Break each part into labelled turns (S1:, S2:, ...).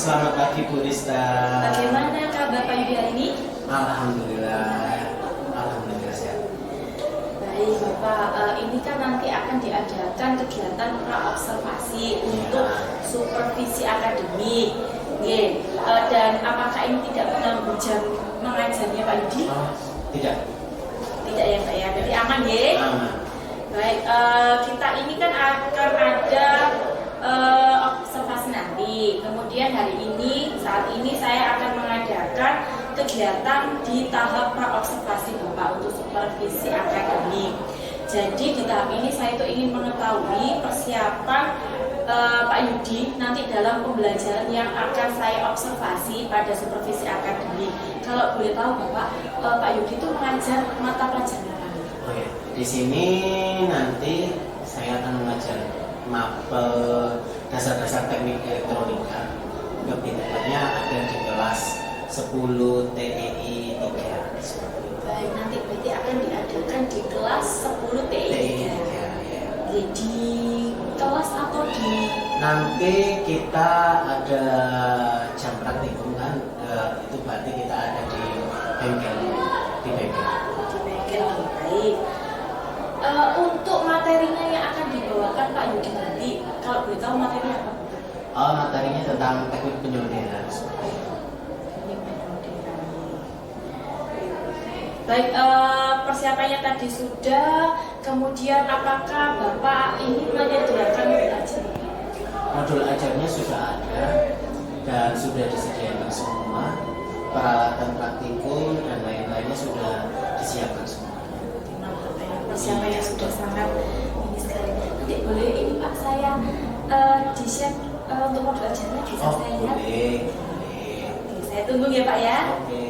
S1: Selamat pagi Bu Rista.
S2: Bagaimana kabar Pak Yudi hari ini?
S1: Alhamdulillah sehat.
S2: Baik Bapak, ini kan nanti akan diadakan kegiatan pra-observasi untuk supervisi akademik. Dan apakah ini tidak mengganggu jam mengajarnya Pak Yudi?
S1: Tidak.
S2: Tidak ya Pak ya, berarti aman ya?
S1: Aman.
S2: Baik, kita ini kan akan ada observasi nanti. Kemudian hari ini, saat ini saya akan mengadakan kegiatan di tahap pra-observasi Bapak untuk supervisi akademik. Jadi di tahap ini saya itu ingin mengetahui persiapan Pak Yudi nanti dalam pembelajaran yang akan saya observasi pada supervisi akademik. Kalau boleh tahu Bapak, Pak Yudi itu mengajar mata pelajaran apa?
S1: Oke, di sini nanti saya akan mengajar mapel dasar-dasar teknik elektronika. Lebih tepatnya ada di kelas 10 TEI 3.
S2: Baik, nanti berarti akan diadakan di kelas 10 TEI 3. Di kelas atau di?
S1: Nanti kita ada jam praktikum kan, itu berarti kita ada di bengkel.
S2: Di bengkel, baik. Untuk materinya yang akan dibawakan Pak Yudi nanti, kalau boleh tahu materinya apa?
S1: Materinya tentang teknik penyolderan.
S2: Baik, persiapannya tadi sudah. Kemudian apakah Bapak ini menyediakan modul ajar?
S1: Modul ajarnya sudah ada dan sudah disediakan semua. Peralatan praktikum dan lain-lainnya sudah disiapkan semua.
S2: Persiapannya sudah sangat ini sekali. Nanti boleh ini Pak saya di-share untuk modul ajarnya bisa saya lihat?
S1: Boleh.
S2: Oke, saya tunggu ya Pak ya.
S1: Oke.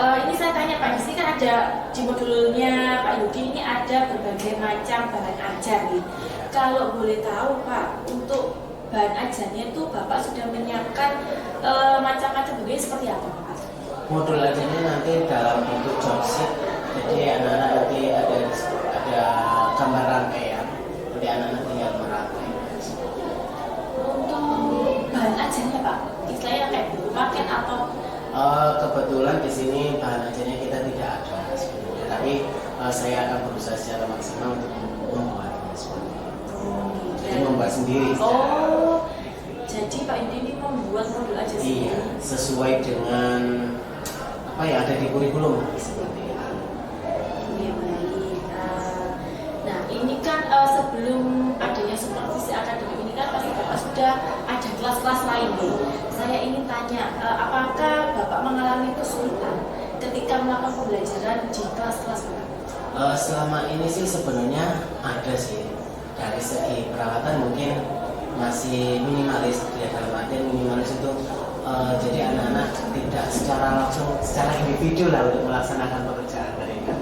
S2: Ini saya tanya Pak, di sini kan ada di modulnya Pak Yudi ini ada berbagai macam bahan ajar nih. Kalau boleh tahu Pak, untuk bahan ajarnya itu Bapak sudah menyiapkan macam-macam begini seperti apa Pak?
S1: Modul ajarnya nanti dalam bentuk job sheet, jadi anak-anak nanti ada gambar rangkaian, jadi anak-anak tinggal merangkai.
S2: Untuk bahan ajarnya Pak, istilahnya kayak buku paket atau?
S1: Kebetulan di sini bahan ajarnya kita tidak ada sebenarnya, tapi saya akan berusaha secara maksimal untuk membuatnya seperti itu. Jadi membuat sendiri.
S2: Oh, jadi Pak Yudi ini membuat modul ajar sendiri?
S1: Iya, sesuai dengan apa yang ada di kurikulum seperti itu.
S2: Iya baik. Nah ini kan sebelum adanya supervisi akademik ini kan pasti Bapak sudah ada kelas-kelas lain nih. Saya ingin tanya, apakah Bapak mengalami kesulitan ketika melakukan pembelajaran di kelas-kelas Bapak?
S1: Selama ini sih sebenarnya ada sih, dari segi peralatan mungkin masih minimalis, ya dalam artian minimalis itu jadi anak-anak tidak secara langsung, secara individu lah untuk melaksanakan pekerjaan mereka.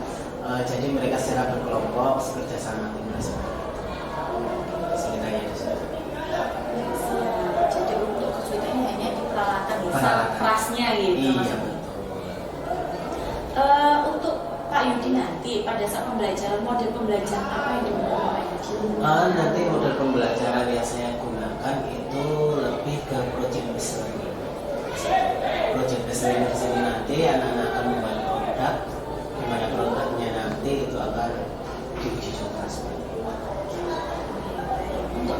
S1: Jadi mereka secara berkelompok, bekerja sama tim ceritanya di sana.
S2: Jadi untuk kesulitannya hanya di peralatan,
S1: Peralatan.
S2: kelasnya gitu.
S1: Iya betul.
S2: Untuk Pak Yudi nanti pada saat pembelajaran, model pembelajaran apa yang digunakan Pak Yudi?
S1: Nanti model pembelajaran yang saya gunakan itu lebih ke project based learning. Project based learning di sini nanti anak-anak akan membuat produk, di mana produknya nanti itu akan diuji coba seperti itu.
S2: Untuk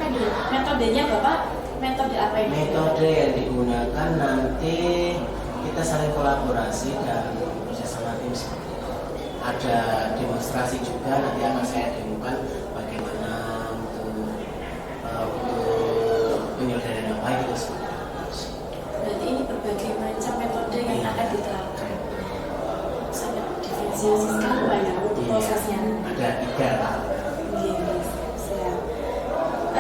S2: metodenya Bapak, metode apa ini?
S1: Metode yang digunakan nanti kita saling kolaborasi dan bekerjasama tim seperti itu. Ada demonstrasi juga, nanti akan saya demokan bagaimana untuk penyelesaian yang baik itu seperti itu.
S2: Berarti ini berbagai macam metode yang akan diterapkan. Sangat diferensiasi sekali Pak ya untuk prosesnya.
S1: Ada 3 tahap.
S2: Yes, siap.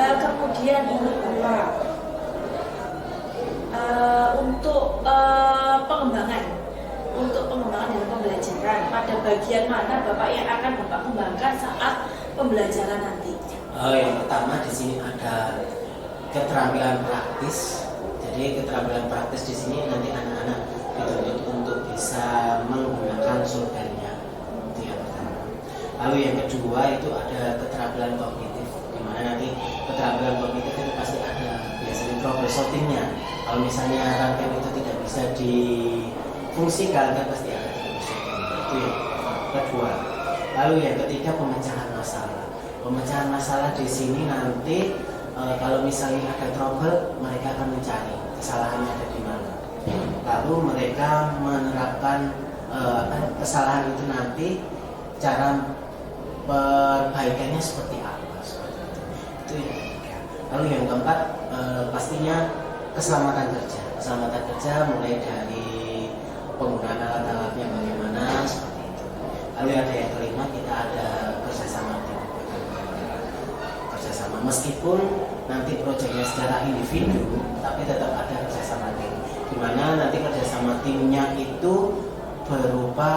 S2: Kemudian ini Bapak, untuk pengembangan dalam pembelajaran, pada bagian mana Bapak yang akan Bapak kembangkan saat pembelajaran nanti?
S1: Yang pertama di sini ada keterampilan praktis. Jadi keterampilan praktis di sini nanti anak-anak dituntut untuk bisa menggunakan surveinya. Itu yang pertama. Lalu yang kedua itu ada keterampilan kognitif, di mana nanti keterampilan kognitif itu pasti ada biasanya problem solvingnya. Kalau misalnya rangkaian itu tidak bisa difungsikan kan pasti ada problem solving. Itu yang kedua. Lalu yang ketiga pemecahan masalah. Pemecahan masalah di sini nanti kalau misalnya ada trouble, mereka akan mencari kesalahannya ada di mana. Lalu mereka menerapkan kesalahan itu nanti cara perbaikannya seperti apa. Itu yang ketiga. Lalu yang keempat pastinya keselamatan kerja. Keselamatan kerja mulai dari penggunaan alat-alatnya bagaimana seperti itu. Lalu ada yang kelima, kita ada kerjasama tim. Kerjasama meskipun nanti proyeknya secara individu, tapi tetap ada kerjasama tim. Di mana nanti kerjasama timnya itu berupa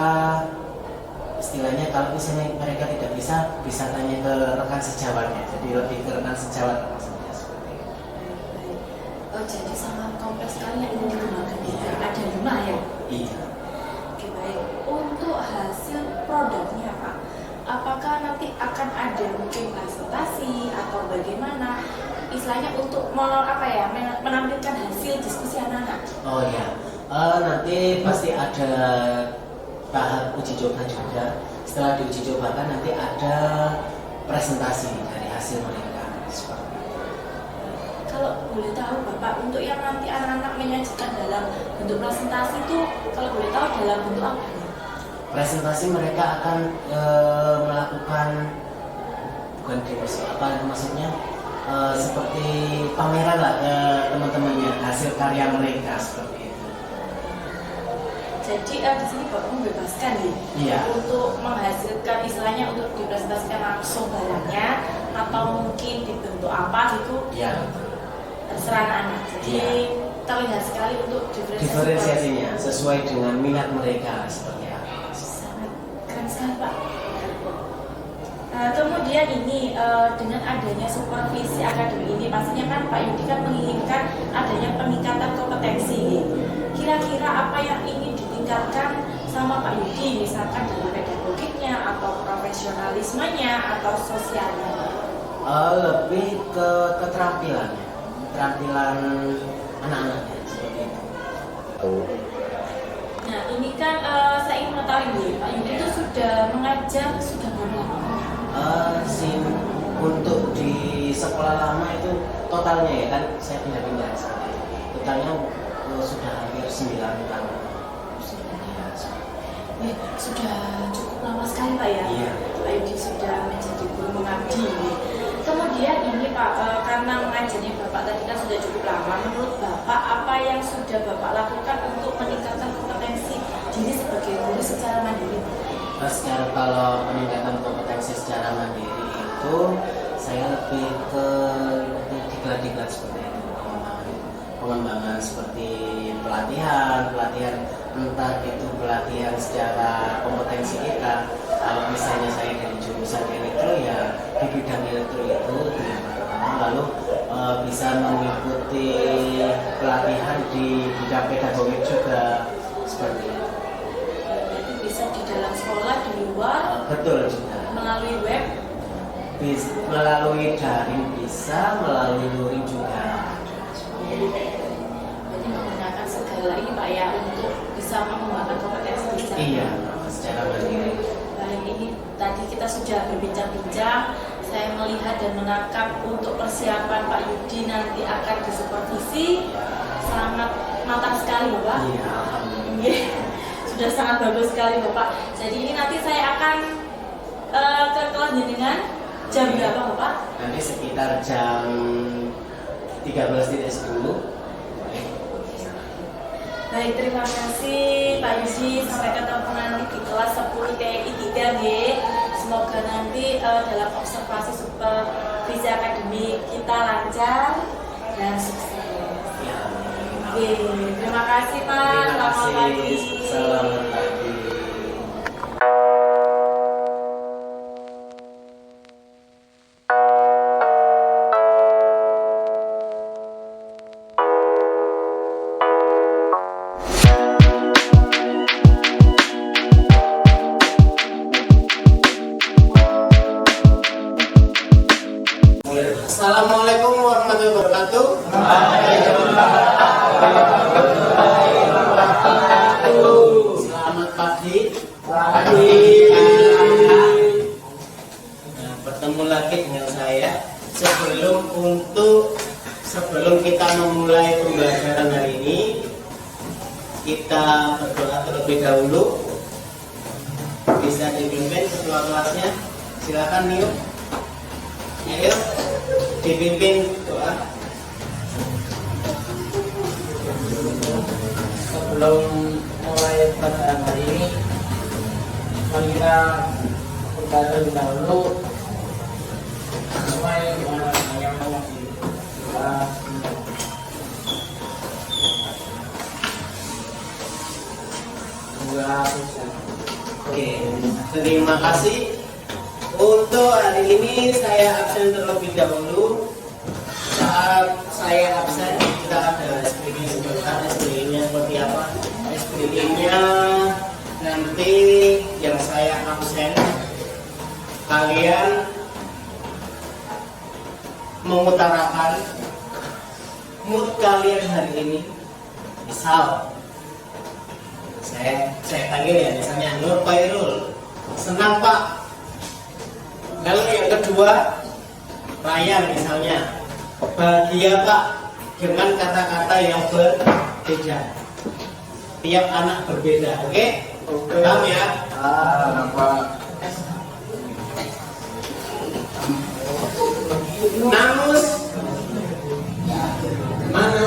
S1: istilahnya kalau misalnya mereka tidak bisa tanya ke rekan sejawatnya. Jadi lebih ke rekan sejawat maksudnya seperti itu.
S2: Jadi sangat kompleks sekali yang ini digunakan.
S1: Iya.
S2: Ada 5 ya?
S1: Iya.
S2: Oke, baik. Untuk hasil produknya Pak, apakah nanti akan ada mungkin presentasi atau bagaimana istilahnya untuk menampilkan hasil diskusi anak-anak?
S1: Oh ya, nanti pasti ada tahap uji coba juga. Setelah diuji cobakan nanti ada presentasi dari hasil mereka. Seperti itu.
S2: Kalau boleh tahu Bapak, untuk yang nanti anak-anak menyajikan dalam bentuk presentasi itu, kalau boleh tahu dalam bentuk apa?
S1: Presentasi mereka akan melakukan bukan demos, apa maksudnya seperti pameran lah ke teman-temannya hasil karya mereka seperti itu.
S2: Jadi di sini Bapak membebaskan nih
S1: Iya.
S2: untuk menghasilkan istilahnya untuk dipresentasikan langsung barangnya atau mungkin dibentuk apa gitu.
S1: Iya.
S2: Terserah anak. Jadi
S1: Iya.
S2: terlihat sekali untuk
S1: Diferensiasinya sesuai dengan minat mereka seperti apa.
S2: Sangat keren sekali Pak. Kemudian ini dengan adanya supervisi akademik ini pastinya kan Pak Yudi kan menginginkan adanya peningkatan kompetensi. Kira-kira apa yang ingin ditingkatkan sama Pak Yudi, misalkan dari pedagogiknya atau profesionalismenya atau sosialnya?
S1: Lebih ke keterampilan anak-anaknya seperti itu.
S2: Nah ini kan saya ingin mengetahui nih, Pak Yudi itu sudah mengajar sudah berapa lama?
S1: Untuk di sekolah lama itu totalnya ya kan saya pindah-pindah saat itu. Totalnya sudah hampir 9 tahun.
S2: Sudah cukup lama sekali Pak ya.
S1: Iya.
S2: Pak Yudi sudah menjadi guru mengabdi. Kemudian ini Pak, karena mengajarnya Bapak tadi kan sudah cukup lama, menurut Bapak apa yang sudah Bapak lakukan untuk meningkatkan kompetensi diri sebagai guru secara mandiri?
S1: Secara kalau peningkatan kompetensi secara mandiri itu saya lebih ke diklat-diklat seperti itu, pengembangan seperti pelatihan entah itu pelatihan secara kompetensi kita. Kalau misalnya saya dari jurusan elektro ya di bidang elektro itu lalu bisa mengikuti pelatihan di bidang pedagogik juga seperti itu.
S2: Bisa di dalam sekolah, di luar,
S1: Betul juga.
S2: melalui web,
S1: melalui daring bisa, melalui luring juga.
S2: jadi menggunakan segala ini Pak ya untuk bisa mengembangkan kompetensi diri.
S1: Iya, secara mandiri.
S2: Baik, ini tadi kita sudah berbincang-bincang. Saya melihat dan menangkap untuk persiapan Pak Yudi nanti akan disupervisi sangat matang sekali Bapak.
S1: Iya, alhamdulillah.
S2: Iya. Sudah sangat bagus sekali Bapak. Jadi ini nanti saya akan ke kelas jenengan jam berapa Bapak?
S1: Nanti sekitar jam 13.10.
S2: Baik, terima kasih Pak Yudi. Sampai ketemu nanti di kelas 10 TNI 3 G. Semoga nanti dalam observasi supervisi akademik kita lancar dan sukses.
S1: Ya,
S2: Oke, terima kasih Pak.
S1: terima
S2: Selamat pagi.
S1: kasih. Selamat pagi. sebelum kita memulai pembelajaran hari ini, kita berdoa terlebih dahulu. Bisa dipimpin ketua kelasnya, silakan Nio. Ayo, dipimpin doa.
S3: Sebelum mulai pada hari ini, mari kita berdoa terlebih dahulu. Mulai dengan yang
S1: Oke, terima kasih. Untuk hari ini saya absen terlebih dahulu. Saat saya absen kita ada SPG sebentar. SPG-nya seperti apa? SPG-nya nanti yang saya absen kalian mengutarakan mood kalian hari ini. Misal saya panggil ya, misalnya Nur Pairul, senang Pak. Lalu yang kedua Ryan misalnya, bahagia Pak, dengan kata-kata yang berbeda. Tiap anak berbeda, oke? Paham ya? Namus mana?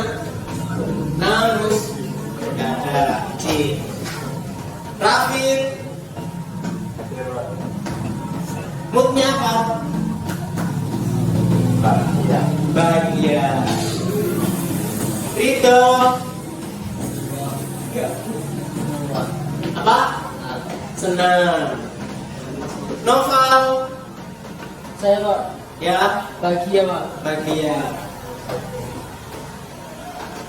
S1: Namus tidak ada. C. Rafid, moodnya apa? Bahagia. Rito, apa? Senang. Noval,
S3: saya Pak,
S1: ya,
S3: bahagia Pak.
S1: bahagia.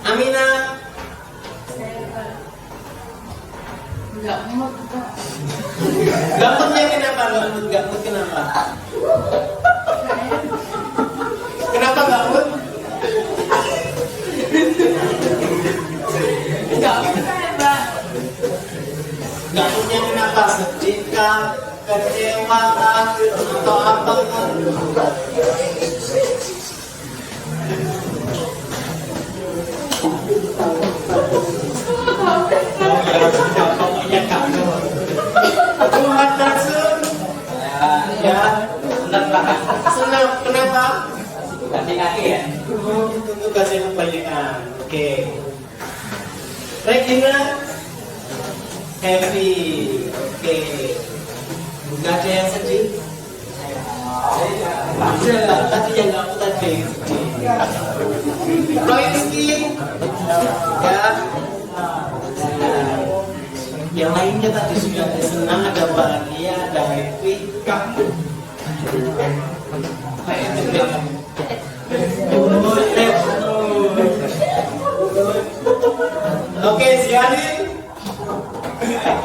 S1: Amina,
S2: Enggak mood Pak.
S1: gambutnya kenapa? Gambut kenapa? Kenapa gambut?
S2: Enggak mood saya Pak.
S1: Gambutnya kenapa? Sedih kah? Kecewa kah? Atau apa kah? Pokoknya kamu Tuhan langsung ya senang banget. Senang kenapa?
S3: Kasih kaki ya.
S1: Tentu kasih kebanyakan. Oke. Regina happy. Oke. Nggak ada yang sedih. Ada tadi yang kamu tadi. Royski ya. Yang lainnya tadi sudah ada senang, ada bahagia, ada happy. Oke, Zianin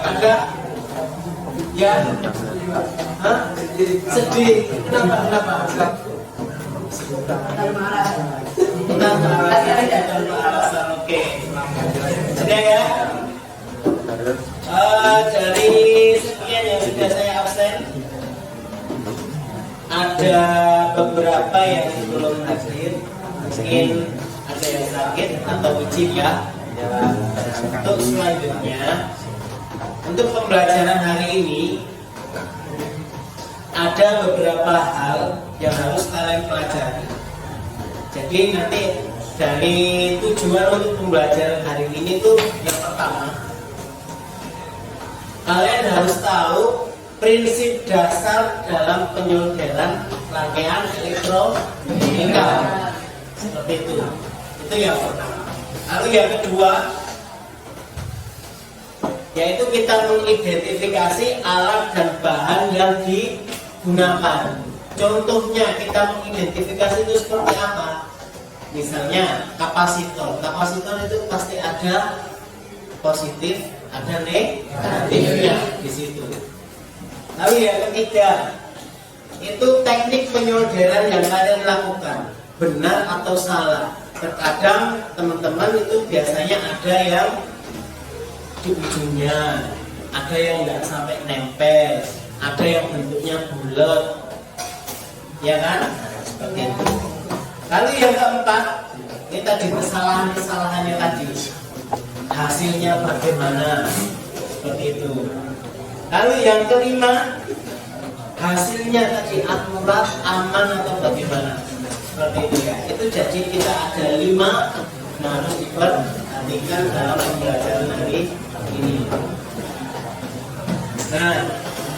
S1: ada ya? Hah? Sedih. Kenapa? Alasan. Oke. Sudah ya? Dari sekian yang sudah saya absen, ada beberapa yang belum hadir. Mungkin ada yang sakit atau ujian ya. Untuk selanjutnya, untuk pembelajaran hari ini ada beberapa hal yang harus kalian pelajari. Jadi nanti dari tujuan untuk pembelajaran hari ini tuh yang pertama, kalian harus tahu prinsip dasar dalam penyolderan rangkaian elektronika. Seperti itu. Itu yang pertama. Lalu yang kedua, yaitu kita mengidentifikasi alat dan bahan yang digunakan. Contohnya kita mengidentifikasi itu seperti apa? Misalnya kapasitor. Kapasitor itu pasti ada positif, ada negatifnya di situ. Lalu yang ketiga, itu teknik penyolderan yang kalian lakukan, benar atau salah. Terkadang teman-teman itu biasanya ada yang di ujungnya, ada yang nggak sampai nempel, ada yang bentuknya bulat, ya kan? Seperti itu. Lalu yang keempat, Ini tadi kesalahannya tadi, hasilnya bagaimana, seperti itu. Lalu yang kelima, hasilnya tadi akurat, aman atau bagaimana, seperti itu ya. Itu jadi kita ada 5 yang harus diperhatikan dalam pembelajaran hari ini. Nah,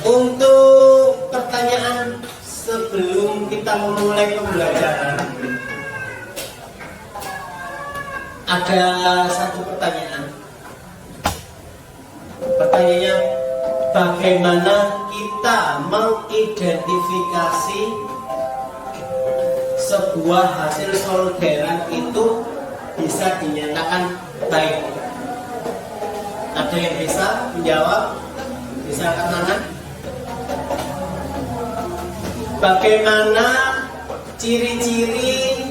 S1: untuk pertanyaan sebelum kita memulai pembelajaran, ada satu pertanyaan. Pertanyaannya, bagaimana kita mengidentifikasi sebuah hasil solderan itu bisa dinyatakan baik? Ada yang bisa menjawab? Bisa angkat tangan? Bagaimana ciri-ciri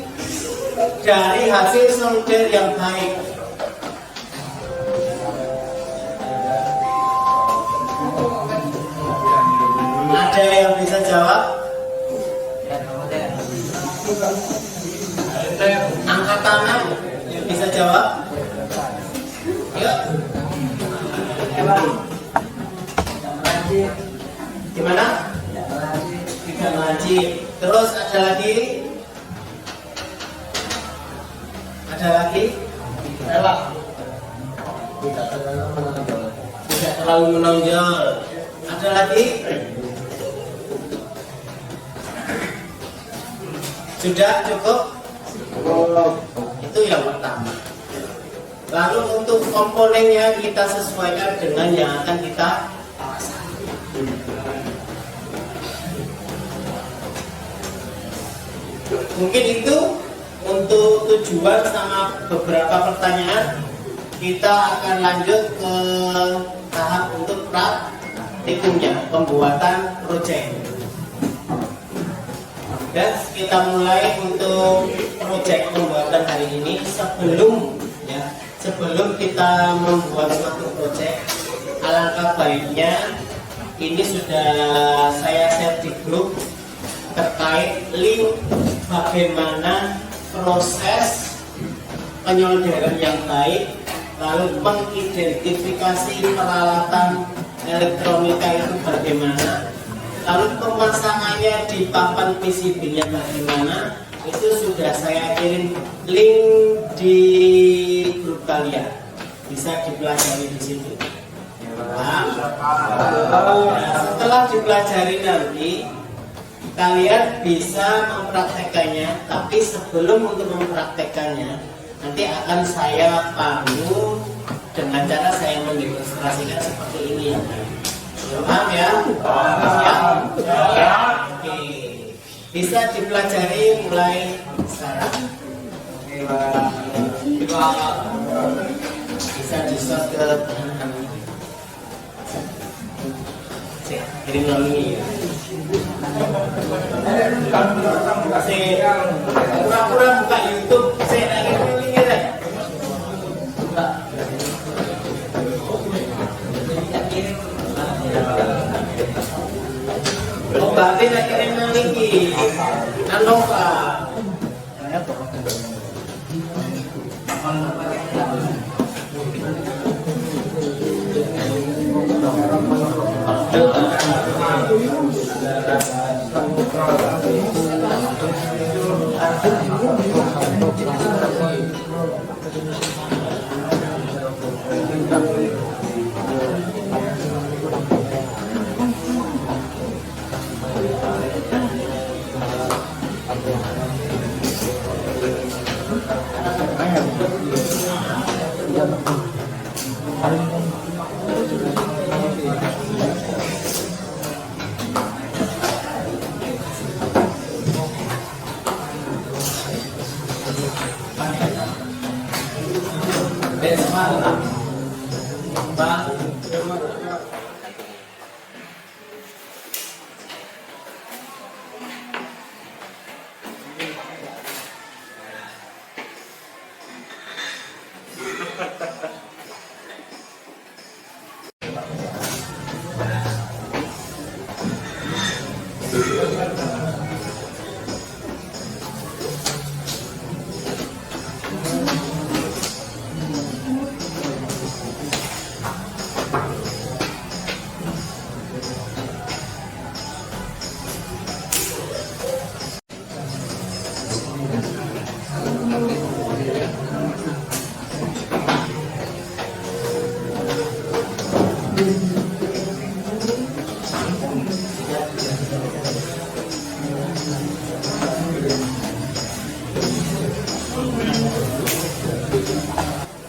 S1: dari hasil solder yang baik? Ada yang bisa jawab? Angkat tangan yang bisa jawab. Yuk. Gimana? Tidak wajib. Terus ada lagi? Ada lagi? Elak. Tidak terlalu menonjol. Ada lagi? Sudah cukup? Itu yang pertama. Lalu untuk komponennya kita sesuaikan dengan yang akan kita pasang. Mungkin itu untuk tujuan sama beberapa pertanyaan. Kita akan lanjut ke tahap untuk praktikumnya, pembuatan proyek. Dan kita mulai untuk proyek pembuatan hari ini. Sebelum kita membuat suatu proyek, alangkah baiknya ini sudah saya share di grup terkait link bagaimana proses penyolderan yang baik, lalu mengidentifikasi peralatan elektronika itu bagaimana, lalu pemasangannya di papan PCB-nya bagaimana. Itu sudah saya kirim link di grup kalian, bisa dipelajari di situ. Nah, setelah dipelajari nanti kalian bisa mempraktekannya, tapi sebelum untuk mempraktekannya nanti akan saya pandu dengan cara saya mendemonstrasikan seperti ini. Paham ya? Ya. Oke. Bisa dipelajari mulai sekarang. Bisa di-shot ke kirim melalui ya. Pura-pura buka YouTube, saya lagi linknya deh. Oh, berarti saya kirim lagi. Anova.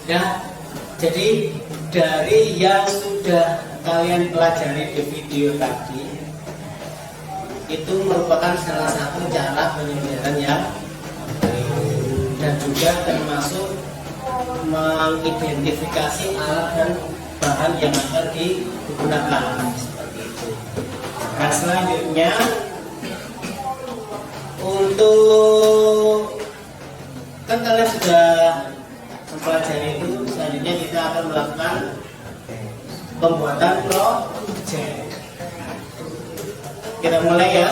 S1: Ya, jadi dari yang sudah kalian pelajari di video tadi, itu merupakan salah satu cara penyelenggaraan yang dan juga termasuk mengidentifikasi alat dan bahan yang akan digunakan seperti itu. Nah, selanjutnya untuk kan kalian sudah mempelajari itu, selanjutnya kita akan melakukan pembuatan project. Kita mulai ya.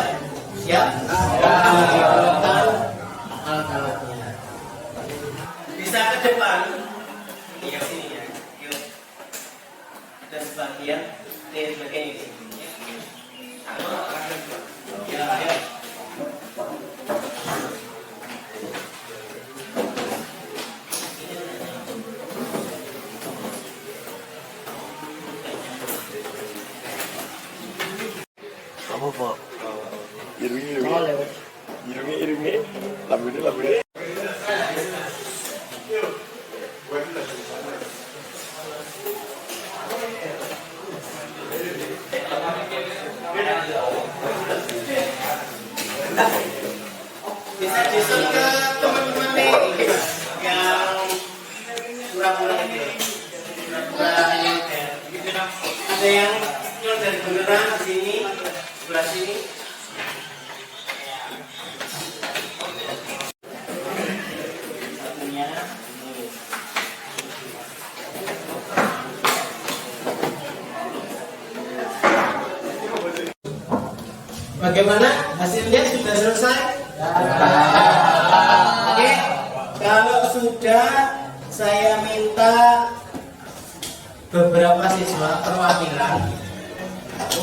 S1: Siap? Pembuatan alat-alatnya. Bisa ke depan. Ini yang sini ya. Yuk. Ada sebagian ini. Ya, ya. Apa Pak?
S4: Irungi, lambunya.
S1: Bisa disuruh ke teman-teman nih yang pura-pura ini, pura-pura nyontek. Ada yang nyontek beneran di sini, sebelah sini. Satunya. Bagaimana hasilnya, sudah selesai? Oke, kalau sudah, saya minta beberapa siswa perwakilan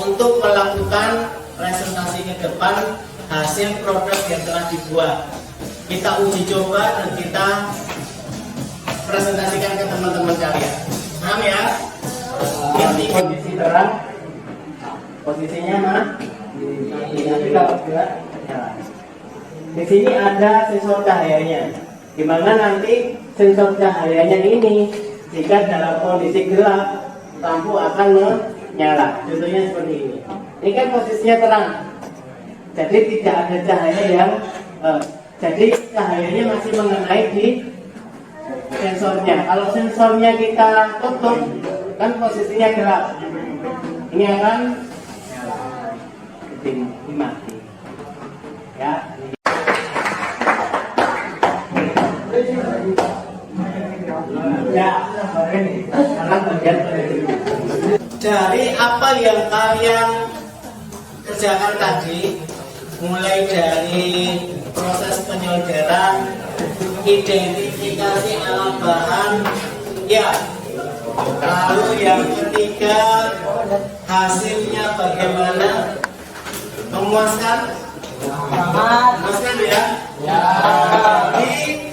S1: untuk melakukan presentasi ke depan hasil produk yang telah dibuat. Kita uji coba dan kita presentasikan ke teman-teman kalian. Paham ya? Ini kondisi terang, posisinya mana? Nanti kalau enggak, nyala. Di sini ada sensor cahayanya, di mana nanti sensor cahayanya ini jika dalam kondisi gelap lampu akan menyala. Contohnya seperti ini. Ini kan posisinya terang, jadi tidak ada cahaya yang jadi cahayanya masih mengenai di sensornya. Kalau sensornya kita tutup, kan posisinya gelap. Ini akan mati. Ya. Dari apa yang kalian kerjakan tadi, mulai dari proses penyolderan, identifikasi alat bahan, ya, lalu yang ketiga hasilnya bagaimana, memuaskan? Memuaskan ya? Jadi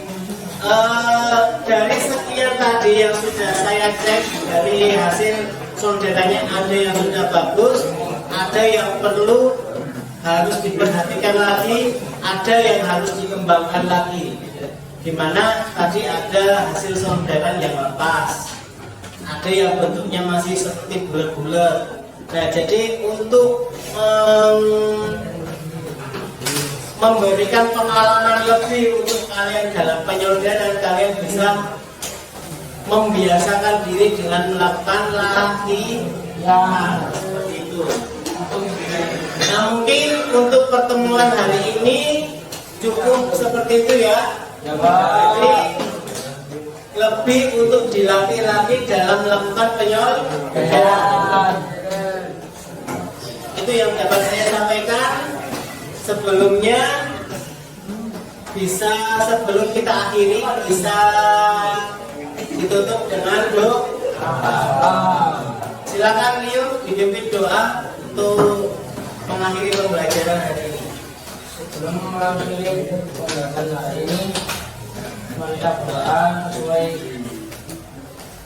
S1: dari sekian tadi yang sudah saya cek, dari hasil solderannya ada yang sudah bagus, ada yang perlu harus diperhatikan lagi, ada yang harus dikembangkan lagi. Dimana tadi ada hasil solderan yang lepas, ada yang bentuknya masih seperti bulat-bulat. Nah, jadi untuk memberikan pengalaman lebih untuk kalian dalam penyolderan, kalian bisa membiasakan diri dengan melakukan latihan seperti itu. Nah, mungkin untuk pertemuan hari ini cukup seperti itu ya. Jadi lebih untuk dilatih-latih dalam melakukan penyolderan. Itu yang dapat saya sampaikan. Sebelumnya bisa, sebelum kita akhiri, bisa ditutup dengan doa. Silakan Leo dipimpin doa untuk mengakhiri pembelajaran hari ini.
S3: Sebelum mengakhiri pembelajaran hari ini, mantap doa sesuai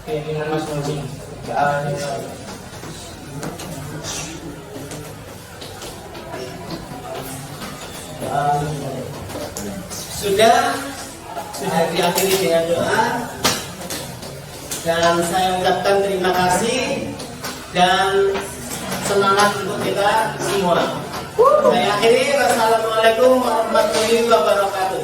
S3: keyakinan masing-masing.
S1: Sudah diakhiri dengan doa. Dan saya ucapkan terima kasih dan semangat untuk kita semua. Saya akhiri, wassalamualaikum warahmatullahi wabarakatuh.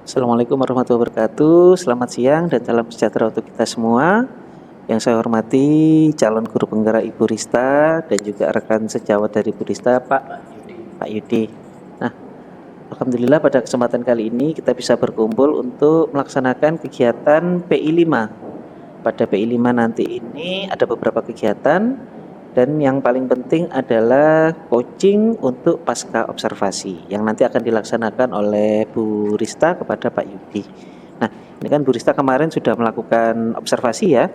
S5: Assalamualaikum warahmatullahi wabarakatuh. Selamat siang dan salam sejahtera untuk kita semua. Yang saya hormati calon guru penggerak Ibu Rista dan juga rekan sejawat dari Ibu Rista Pak Yudi. Nah, alhamdulillah pada kesempatan kali ini kita bisa berkumpul untuk melaksanakan kegiatan PI 5. Pada PI 5 nanti ini ada beberapa kegiatan dan yang paling penting adalah coaching untuk pasca observasi yang nanti akan dilaksanakan oleh Bu Rista kepada Pak Yudi. Nah, ini kan Bu Rista kemarin sudah melakukan observasi ya,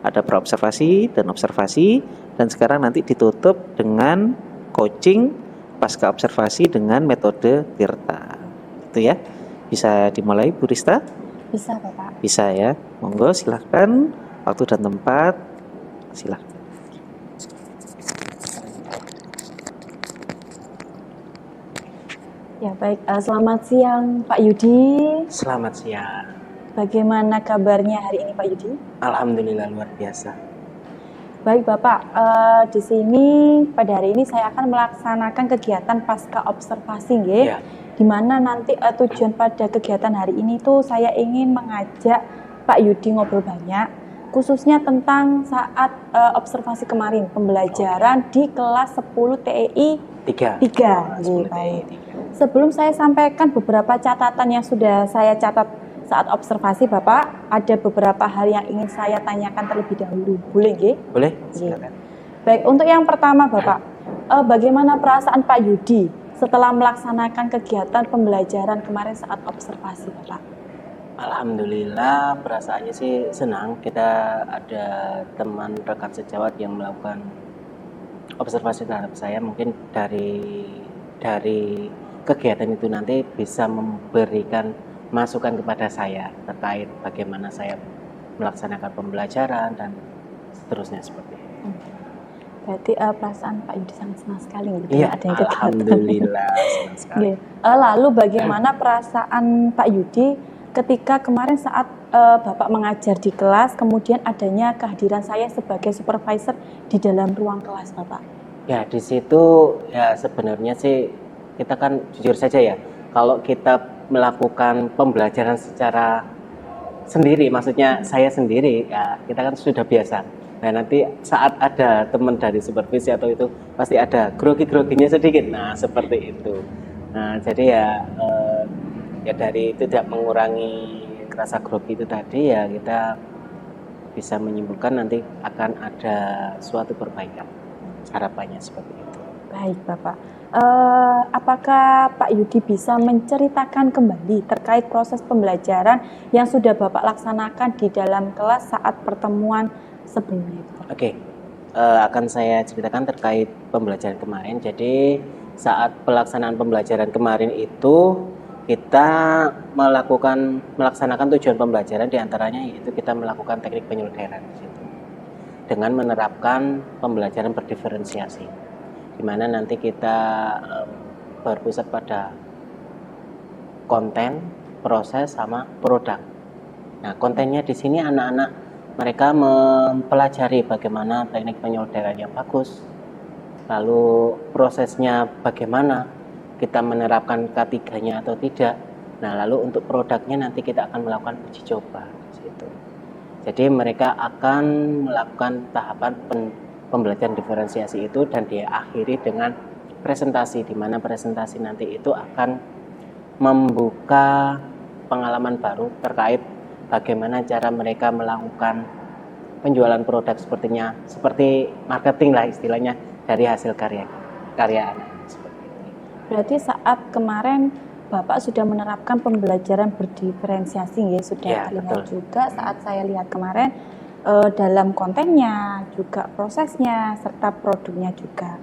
S5: ada praobservasi dan observasi, dan sekarang nanti ditutup dengan coaching pasca observasi dengan metode Tirta. Itu ya, bisa dimulai Bu Rista?
S6: Bisa Bapak.
S5: Bisa ya, monggo silahkan, waktu dan tempat silahkan.
S6: Ya baik, selamat siang Pak Yudi.
S5: Selamat siang.
S6: Bagaimana kabarnya hari ini Pak Yudi?
S5: Alhamdulillah luar biasa.
S6: Baik Bapak, di sini pada hari ini saya akan melaksanakan kegiatan pasca observasi, nggih.
S5: Ya.
S6: Di mana nanti tujuan pada kegiatan hari ini tuh saya ingin mengajak Pak Yudi ngobrol banyak, khususnya tentang saat observasi kemarin pembelajaran di kelas 10 TEI 3. Baik. Sebelum saya sampaikan beberapa catatan yang sudah saya catat saat observasi Bapak, ada beberapa hal yang ingin saya tanyakan terlebih dahulu. Boleh nggih?
S5: Boleh,
S6: Nggih.
S5: silakan.
S6: Baik, untuk yang pertama Bapak, bagaimana perasaan Pak Yudi setelah melaksanakan kegiatan pembelajaran kemarin saat observasi Bapak?
S5: Alhamdulillah perasaannya sih senang. Kita ada teman rekan sejawat yang melakukan observasi terhadap saya. Mungkin dari kegiatan itu nanti bisa memberikan masukan kepada saya terkait bagaimana saya melaksanakan pembelajaran dan seterusnya seperti itu.
S6: Berarti perasaan Pak Yudi sangat senang sekali gitu
S5: Iya,
S6: ya adanya kegiatan.
S5: alhamdulillah senang sekali.
S6: Nggih. Lalu bagaimana perasaan Pak Yudi ketika kemarin saat Bapak mengajar di kelas, kemudian adanya kehadiran saya sebagai supervisor di dalam ruang kelas Bapak?
S5: Ya di situ ya sebenarnya sih kita kan jujur saja ya, kalau kita melakukan pembelajaran secara sendiri, maksudnya saya sendiri ya kita kan sudah biasa. Nah nanti saat ada teman dari supervisi atau itu pasti ada grogi-groginya sedikit. Nah seperti itu. Nah jadi ya dari itu tidak mengurangi rasa grogi itu tadi, ya kita bisa menyimpulkan nanti akan ada suatu perbaikan. Harapannya seperti itu.
S6: Baik Bapak, apakah Pak Yudi bisa menceritakan kembali terkait proses pembelajaran yang sudah Bapak laksanakan di dalam kelas saat pertemuan sebelumnya?
S5: Oke, akan saya ceritakan terkait pembelajaran kemarin. Jadi saat pelaksanaan pembelajaran kemarin itu kita melaksanakan tujuan pembelajaran diantaranya yaitu kita melakukan teknik penyelesaian di situ dengan menerapkan pembelajaran berdiferensiasi, di mana nanti kita berpusat pada konten, proses, sama produk. Nah, kontennya di sini anak-anak mereka mempelajari bagaimana teknik penyelesaian yang bagus, lalu prosesnya bagaimana kita menerapkan K3-nya atau tidak. Nah, lalu untuk produknya nanti kita akan melakukan uji coba di situ. Jadi mereka akan melakukan tahapan pembelajaran diferensiasi itu dan diakhiri dengan presentasi, di mana presentasi nanti itu akan membuka pengalaman baru terkait bagaimana cara mereka melakukan penjualan produk seperti marketing lah istilahnya dari hasil karya anak.
S6: Berarti saat kemarin Bapak sudah menerapkan pembelajaran berdiferensiasi, ya sudah
S5: Ya,
S6: terlihat
S5: betul.
S6: juga saat saya lihat kemarin dalam kontennya, juga prosesnya, serta produknya juga.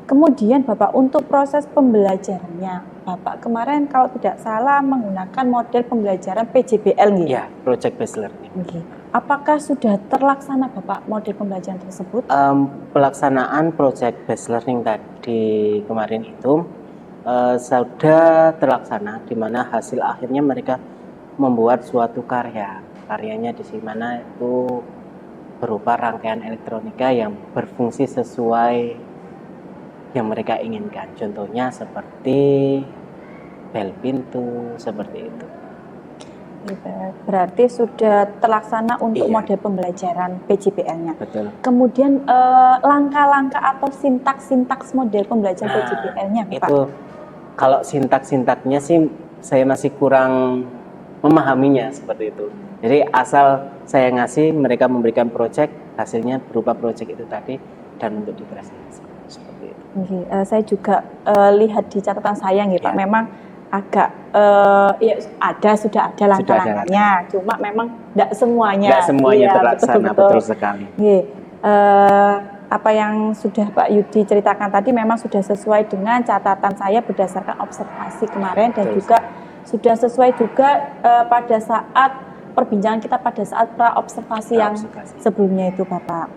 S6: Kemudian Bapak untuk proses pembelajarannya, Bapak kemarin kalau tidak salah menggunakan model pembelajaran PJBL nih.
S5: Ya, project based learning.
S6: Oke. Apakah sudah terlaksana Bapak model pembelajaran tersebut?
S5: Pelaksanaan project based learning tadi kemarin itu sudah terlaksana, di mana hasil akhirnya mereka membuat suatu karya. Karyanya di mana itu berupa rangkaian elektronika yang berfungsi sesuai yang mereka inginkan. Contohnya seperti bel pintu, seperti itu.
S6: Berarti sudah terlaksana untuk
S5: Iya.
S6: model pembelajaran PJBL-nya.
S5: Betul.
S6: Kemudian langkah-langkah atau sintaks model pembelajaran PJBL-nya, Bapak?
S5: Itu kalau sintak-sintaknya sih saya masih kurang memahaminya seperti itu. Jadi asal saya ngasih, mereka memberikan project, hasilnya berupa project itu tadi dan untuk dipresentasikan seperti itu.
S6: Oke, saya juga lihat di catatan saya nih, Pak.
S5: Ya.
S6: Memang agak ya sudah ada langkah-langkahnya, cuma memang tidak semuanya.
S5: Nggak semuanya
S6: Iya,
S5: terlaksana, betul sekali.
S6: Oke, apa yang sudah Pak Yudi ceritakan tadi memang sudah sesuai dengan catatan saya berdasarkan observasi kemarin dan
S5: Betul.
S6: juga sudah sesuai juga pada saat perbincangan kita pada saat pra-observasi yang
S5: Pra-observasi.
S6: sebelumnya itu Bapak.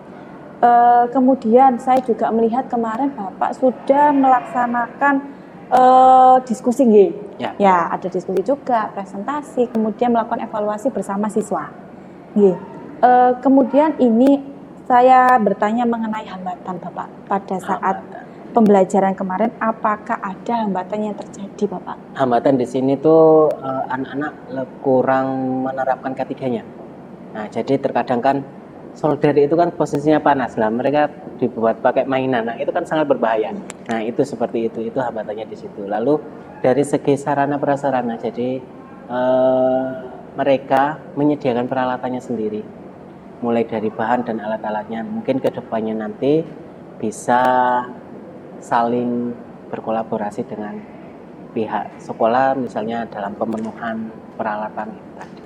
S6: Kemudian saya juga melihat kemarin Bapak sudah melaksanakan diskusi nggih.
S5: Ya.
S6: Ada diskusi juga, presentasi, kemudian melakukan evaluasi bersama siswa. Nggih. Kemudian ini saya bertanya mengenai hambatan Bapak pada saat pembelajaran kemarin, apakah ada hambatan yang terjadi Bapak?
S5: Hambatan di sini tuh anak-anak kurang menerapkan ketiganya. Nah, jadi terkadang kan solder itu kan posisinya panas lah, mereka dibuat pakai mainan, nah itu kan sangat berbahaya. Nah itu seperti itu hambatannya di situ. Lalu dari segi sarana prasarana, jadi mereka menyediakan peralatannya sendiri, mulai dari bahan dan alat-alatnya. Mungkin kedepannya nanti bisa saling berkolaborasi dengan pihak sekolah, misalnya dalam pemenuhan peralatan itu tadi.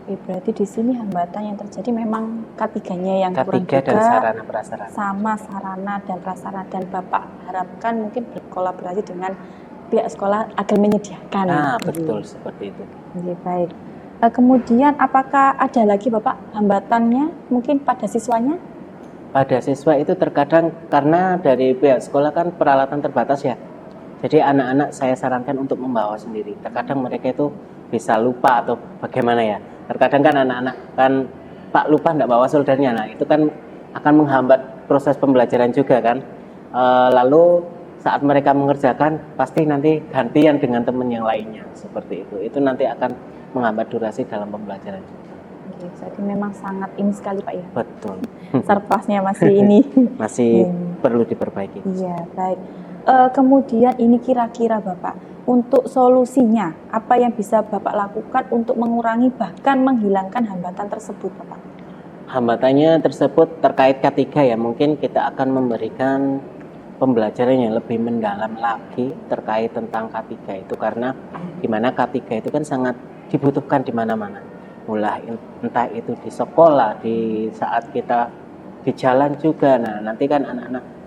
S6: Berarti di sini hambatan yang terjadi memang ketiganya yang kurang
S5: Ketiga dan
S6: juga
S5: sarana prasarana.
S6: sama sarana dan prasarana, dan Bapak harapkan mungkin berkolaborasi dengan pihak sekolah agar menyediakan.
S5: Nah, betul seperti itu.
S6: Oke, baik. Kemudian apakah ada lagi Bapak hambatannya mungkin pada siswanya?
S5: Pada siswa itu terkadang karena dari pihak sekolah kan peralatan terbatas ya. Jadi anak-anak saya sarankan untuk membawa sendiri. Terkadang mereka itu bisa lupa atau bagaimana ya. Terkadang kan anak-anak kan Pak lupa enggak bawa soldernya. Nah, itu kan akan menghambat proses pembelajaran juga kan. Lalu saat mereka mengerjakan pasti nanti gantian dengan teman yang lainnya seperti itu. Itu nanti akan menghambat durasi dalam pembelajaran juga.
S6: Oke, jadi memang sangat ini sekali Pak ya.
S5: Betul.
S6: Surplusnya masih ini.
S5: Masih perlu diperbaiki.
S6: Iya, baik. Kemudian ini kira-kira Bapak, untuk solusinya apa yang bisa Bapak lakukan untuk mengurangi bahkan menghilangkan hambatan tersebut Bapak?
S5: Hambatannya tersebut terkait K3 ya, mungkin kita akan memberikan pembelajaran yang lebih mendalam lagi terkait tentang K3 itu, karena dimana K3 itu kan sangat dibutuhkan di mana-mana. Mulai entah itu di sekolah, di saat kita di jalan juga. Nah, nanti kan anak-anak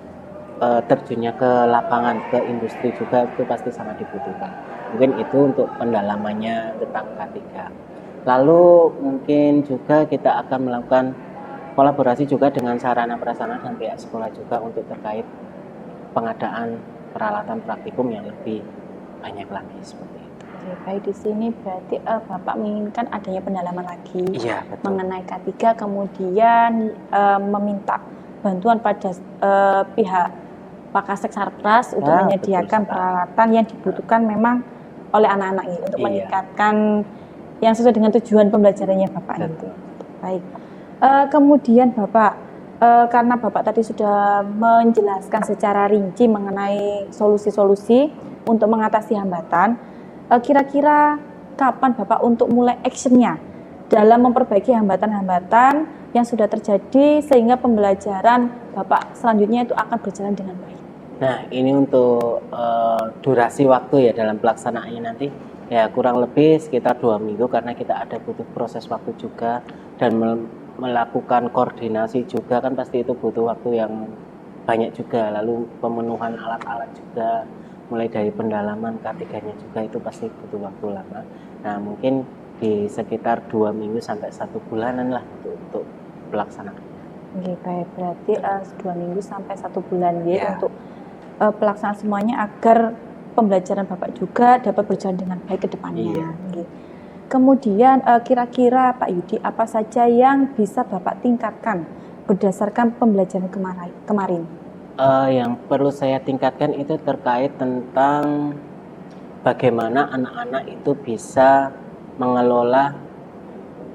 S5: terjunnya ke lapangan, ke industri juga, itu pasti sangat dibutuhkan. Mungkin itu untuk pendalamannya tentang K3. Lalu mungkin juga kita akan melakukan kolaborasi juga dengan sarana prasarana dan pihak sekolah juga untuk terkait pengadaan peralatan praktikum yang lebih banyak lagi seperti itu.
S6: Oke, baik, di sini berarti Bapak menginginkan adanya pendalaman lagi
S5: Iya, betul.
S6: mengenai K3, kemudian meminta bantuan pada pihak Pakasek Sarpras untuk
S5: Ya,
S6: menyediakan
S5: betul sekali.
S6: peralatan yang dibutuhkan memang oleh anak-anak ini untuk
S5: Iya.
S6: meningkatkan yang sesuai dengan tujuan pembelajarannya Bapak itu.
S5: Betul.
S6: Baik. Kemudian Bapak, karena Bapak tadi sudah menjelaskan secara rinci mengenai solusi-solusi untuk mengatasi hambatan, kira-kira kapan Bapak untuk mulai actionnya dalam memperbaiki hambatan-hambatan yang sudah terjadi sehingga pembelajaran Bapak selanjutnya itu akan berjalan dengan baik?
S5: Nah, ini untuk durasi waktu ya dalam pelaksanaannya nanti ya kurang lebih sekitar 2 minggu, karena kita ada butuh proses waktu juga dan melakukan koordinasi juga kan pasti itu butuh waktu yang banyak juga. Lalu pemenuhan alat-alat juga,
S1: mulai dari pendalaman K3-nya juga itu pasti butuh waktu lama. Nah, mungkin di sekitar 2 minggu sampai 1 bulanan lah untuk pelaksanaan.
S6: Oke, baik. Berarti 2 minggu sampai 1 bulan ya
S1: Ya.
S6: untuk pelaksanaan semuanya agar pembelajaran Bapak juga dapat berjalan dengan baik ke depannya.
S1: Iya.
S6: Oke. Kemudian kira-kira Pak Yudi apa saja yang bisa Bapak tingkatkan berdasarkan pembelajaran kemarin?
S1: Yang perlu saya tingkatkan itu terkait tentang bagaimana anak-anak itu bisa mengelola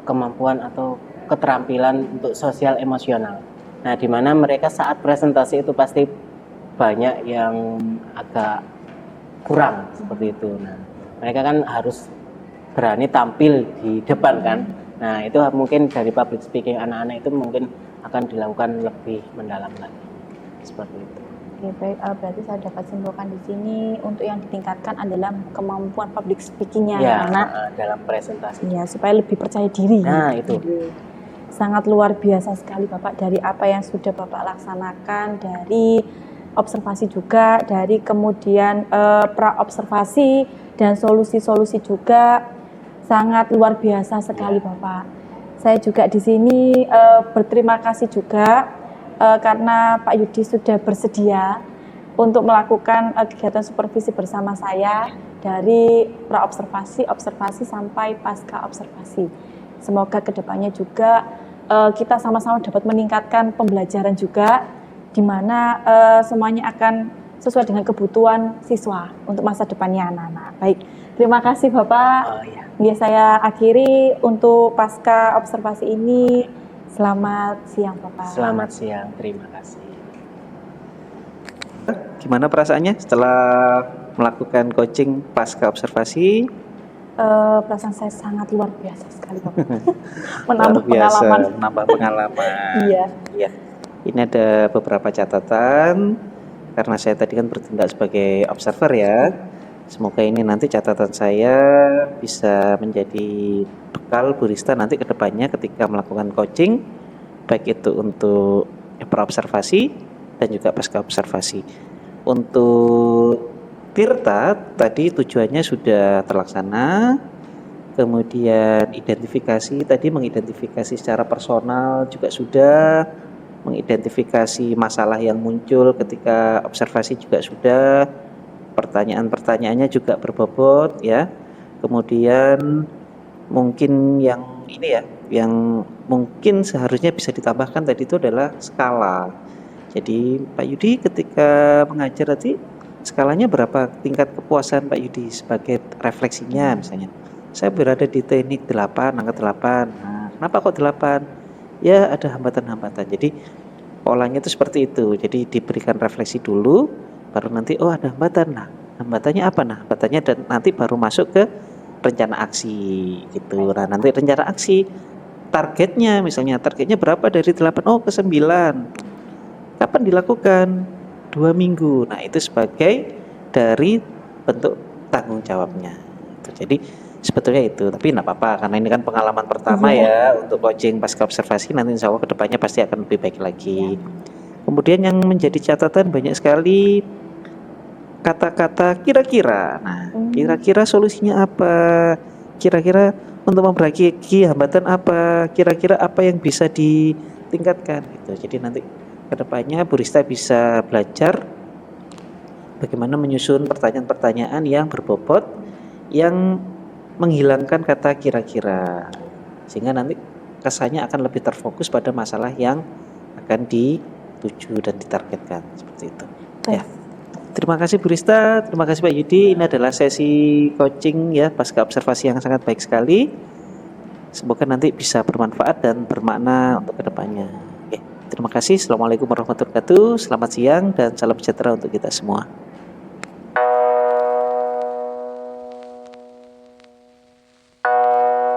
S1: kemampuan atau keterampilan untuk sosial emosional. Nah, di mana mereka saat presentasi itu pasti banyak yang agak kurang seperti itu. Nah, mereka kan harus berani tampil di depan kan. Nah, itu mungkin dari public speaking anak-anak itu mungkin akan dilakukan lebih mendalam lagi. Seperti itu.
S6: Oke, baik. Berarti saya dapat simpulkan di sini untuk yang ditingkatkan adalah kemampuan public speaking-nya
S1: Ya,
S6: anak.
S1: dalam presentasi.
S6: Ya, supaya lebih percaya diri.
S1: Nah, itu.
S6: Sangat luar biasa sekali Bapak dari apa yang sudah Bapak laksanakan, dari observasi juga, dari kemudian pra-observasi dan solusi-solusi juga sangat luar biasa sekali Bapak. Saya juga di sini berterima kasih juga karena Pak Yudi sudah bersedia untuk melakukan kegiatan supervisi bersama saya dari pra-observasi, observasi sampai pasca observasi. Semoga kedepannya juga kita sama-sama dapat meningkatkan pembelajaran juga, di mana semuanya akan sesuai dengan kebutuhan siswa untuk masa depannya anak-anak. Baik, terima kasih Bapak. Ya, saya akhiri untuk pasca observasi ini. Selamat siang Bapak.
S1: Selamat siang, terima kasih.
S5: Gimana perasaannya setelah melakukan coaching pasca observasi?
S6: Perasaan saya sangat luar biasa sekali Bapak.
S5: Luar
S6: Menambah
S5: biasa,
S6: pengalaman.
S5: menambah pengalaman.
S6: Iya.
S5: Ya. Ini ada beberapa catatan karena saya tadi kan bertindak sebagai observer ya. Semoga ini nanti catatan saya bisa menjadi bekal Bu Rista nanti ke depannya ketika melakukan coaching, baik itu untuk pra-observasi dan juga pasca observasi. Untuk Tirta tadi tujuannya sudah terlaksana, kemudian identifikasi tadi mengidentifikasi secara personal juga sudah, mengidentifikasi masalah yang muncul ketika observasi juga sudah, pertanyaan-pertanyaannya juga berbobot ya. Kemudian mungkin yang ini ya, yang mungkin seharusnya bisa ditambahkan tadi itu adalah skala. Jadi Pak Yudi ketika mengajar tadi skalanya berapa tingkat kepuasan Pak Yudi sebagai refleksinya misalnya. Saya berada di teknik 8, angka 8. Nah, kenapa kok 8? Ya ada hambatan-hambatan. Jadi polanya itu seperti itu. Jadi diberikan refleksi dulu, baru nanti oh ada hambatan. Nah, hambatannya apa? Nah, hambatannya dan nanti baru masuk ke rencana aksi gitu. Nah, nanti rencana aksi targetnya misalnya targetnya berapa dari 8? Oh ke 9. Kapan dilakukan? 2 minggu. Nah, itu sebagai dari bentuk tanggung jawabnya. Jadi sebetulnya itu, tapi enggak apa-apa karena ini kan pengalaman pertama ya untuk coaching pasca observasi, nanti insya Allah kedepannya pasti akan lebih baik lagi. Kemudian yang menjadi catatan banyak sekali kata-kata kira-kira. Nah, kira-kira solusinya apa? Kira-kira untuk memperbaiki hambatan apa? Kira-kira apa yang bisa ditingkatkan gitu. Jadi nanti kedepannya Bu Rista bisa belajar bagaimana menyusun pertanyaan-pertanyaan yang berbobot, yang menghilangkan kata kira-kira, sehingga nanti kesannya akan lebih terfokus pada masalah yang akan dituju dan ditargetkan seperti itu. Ya. Terima kasih Bu Rista, terima kasih Pak Yudi. Ini adalah sesi coaching ya pasca observasi yang sangat baik sekali. Semoga nanti bisa bermanfaat dan bermakna untuk kedepannya. Terima kasih. Assalamualaikum warahmatullahi wabarakatuh. Selamat siang dan salam sejahtera untuk kita semua.